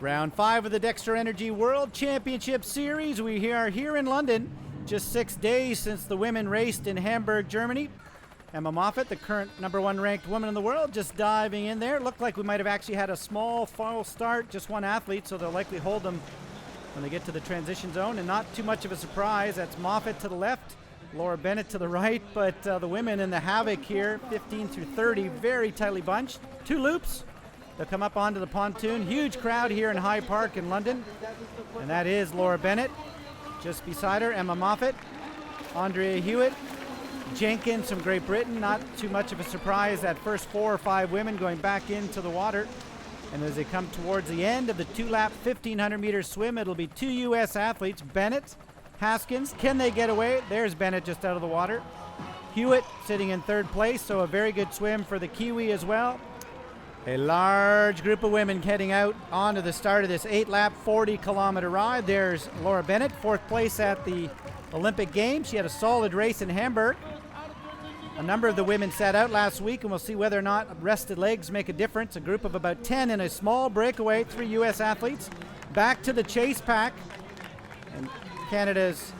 Round 5 of the Dexter Energy World Championship Series. We are here in London, just 6 days since the women raced in Hamburg, Germany. Emma Moffatt, the current #1 ranked woman in the world, just diving in there. Looked like we might have actually had a small false start, just one athlete, so they'll likely hold them when they get to the transition zone, and not too much of a surprise. That's Moffatt to the left, Laura Bennett to the right, but the women in the havoc here, 15 through 30, very tightly bunched. 2 loops. They'll come up onto the pontoon. Huge crowd here in Hyde Park in London. And that is Laura Bennett. Just beside her, Emma Moffatt, Andrea Hewitt, Jenkins from Great Britain. Not too much of a surprise, that first 4 or 5 women going back into the water. And as they come towards the end of the 2-lap 1,500-meter swim, it'll be 2 U.S. athletes, Bennett, Haskins. Can they get away? There's Bennett just out of the water. Hewitt sitting in 3rd place, so a very good swim for the Kiwi as well. A large group of women heading out onto the start of this 8-lap, 40-kilometer ride. There's Laura Bennett, 4th place at the Olympic Games. She had a solid race in Hamburg. A number of the women sat out last week, and we'll see whether or not rested legs make a difference. A group of about 10 in a small breakaway, 3 U.S. athletes. Back to the chase pack. And Canada's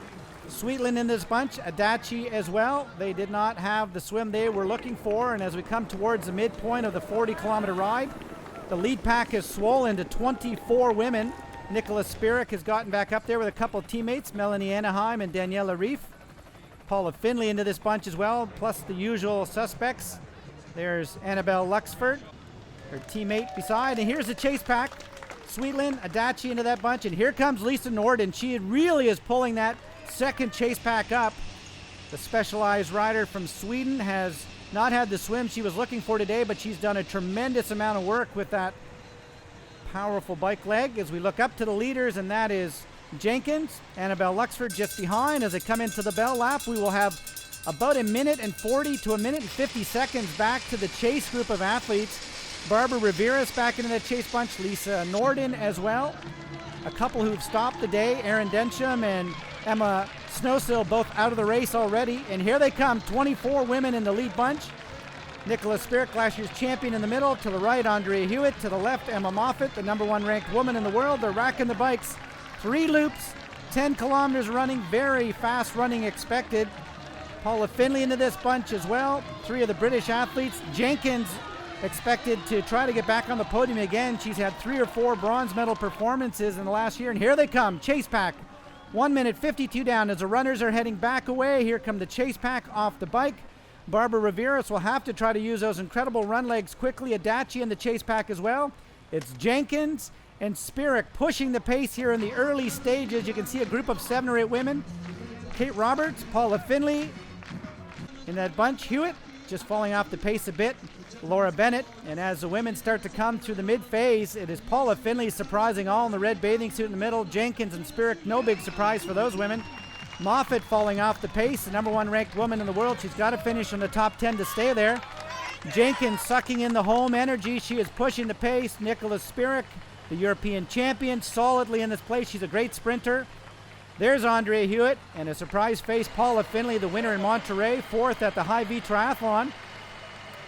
Sweetland in this bunch, Adachi as well. They did not have the swim they were looking for, and as we come towards the midpoint of the 40-kilometer ride, the lead pack is swollen to 24 women. Nicholas Spirik has gotten back up there with a couple of teammates, Melanie Anaheim and Daniela Reif. Paula Finlay into this bunch as well, plus the usual suspects. There's Annabelle Luxford, her teammate beside, and here's the chase pack. Sweetland, Adachi into that bunch, and here comes Lisa Norden. She really is pulling that second chase pack up. The Specialized rider from Sweden has not had the swim she was looking for today, but she's done a tremendous amount of work with that powerful bike leg. As we look up to the leaders, and that is Jenkins, Annabelle Luxford just behind. As they come into the bell lap, we will have about 1:40 to 1:50 seconds back to the chase group of athletes. Barbara Riveras back into that chase bunch, Lisa Norden as well. A couple who've stopped the day, Erin Densham and Emma Snowsill, both out of the race already. And here they come, 24 women in the lead bunch. Nicholas Spirik, last year's champion, in the middle. To the right, Andrea Hewitt. To the left, Emma Moffatt, the #1 ranked woman in the world. They're racking the bikes. 3 loops, 10 kilometers running, very fast running expected. Paula Finlay into this bunch as well. 3 of the British athletes. Jenkins expected to try to get back on the podium again. She's had 3 or 4 bronze medal performances in the last year. And here they come, chase pack. 1:52 down as the runners are heading back away. Here come the chase pack off the bike. Barbara Riveras will have to try to use those incredible run legs quickly. Adachi in the chase pack as well. It's Jenkins and Spirik pushing the pace here in the early stages. You can see a group of 7 or 8 women. Kate Roberts, Paula Finlay in that bunch. Hewitt just falling off the pace a bit. Laura Bennett, and as the women start to come through the mid-phase, it is Paula Finlay surprising all in the red bathing suit in the middle. Jenkins and Spirik, no big surprise for those women. Moffatt falling off the pace, the #1 ranked woman in the world. She's got to finish in the top 10 to stay there. Jenkins sucking in the home energy. She is pushing the pace. Nicholas Spirik, the European champion, solidly in this place. She's a great sprinter. There's Andrea Hewitt, and a surprise face, Paula Finlay, the winner in Monterey, 4th at the High V Triathlon.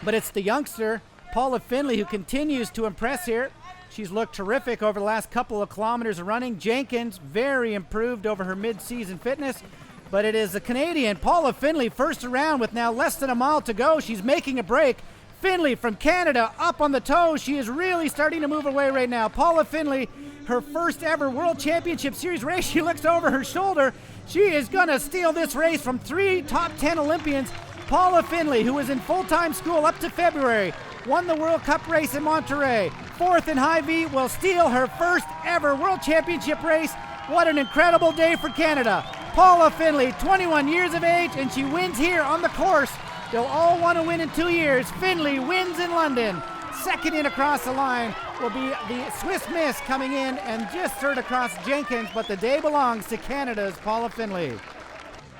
But it's the youngster, Paula Finlay, who continues to impress here. She's looked terrific over the last couple of kilometers of running. Jenkins, very improved over her mid-season fitness. But it is the Canadian, Paula Finlay, first around with now less than a mile to go. She's making a break. Finlay from Canada up on the toes. She is really starting to move away right now. Paula Finlay, her first ever World Championship Series race. She looks over her shoulder. She is going to steal this race from 3 top 10 Olympians. Paula Finlay, who was in full-time school up to February, won the World Cup race in Monterey. 4th in High V, will steal her first ever World Championship race. What an incredible day for Canada. Paula Finlay, 21 years of age, and she wins here on the course. They'll all want to win in 2 years. Finlay wins in London. Second in across the line will be the Swiss Miss coming in, and just third across Jenkins, but the day belongs to Canada's Paula Finlay.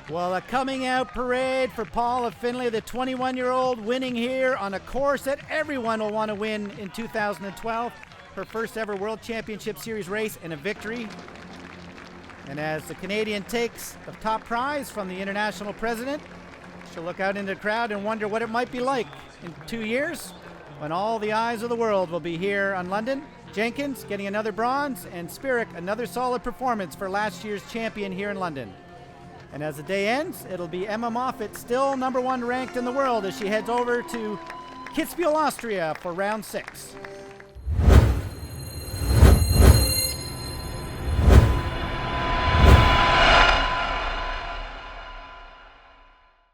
Well, a coming out parade for Paula Finlay, the 21-year-old, winning here on a course that everyone will want to win in 2012. Her first ever World Championship Series race and a victory. And as the Canadian takes the top prize from the international president, she'll look out into the crowd and wonder what it might be like in 2 years when all the eyes of the world will be here on London Jenkins getting another bronze, and Spirik another solid performance for last year's champion here in London. And as the day ends, it'll be Emma Moffatt still number 1 ranked in the world as she heads over to Kitzbühel, Austria for round 6.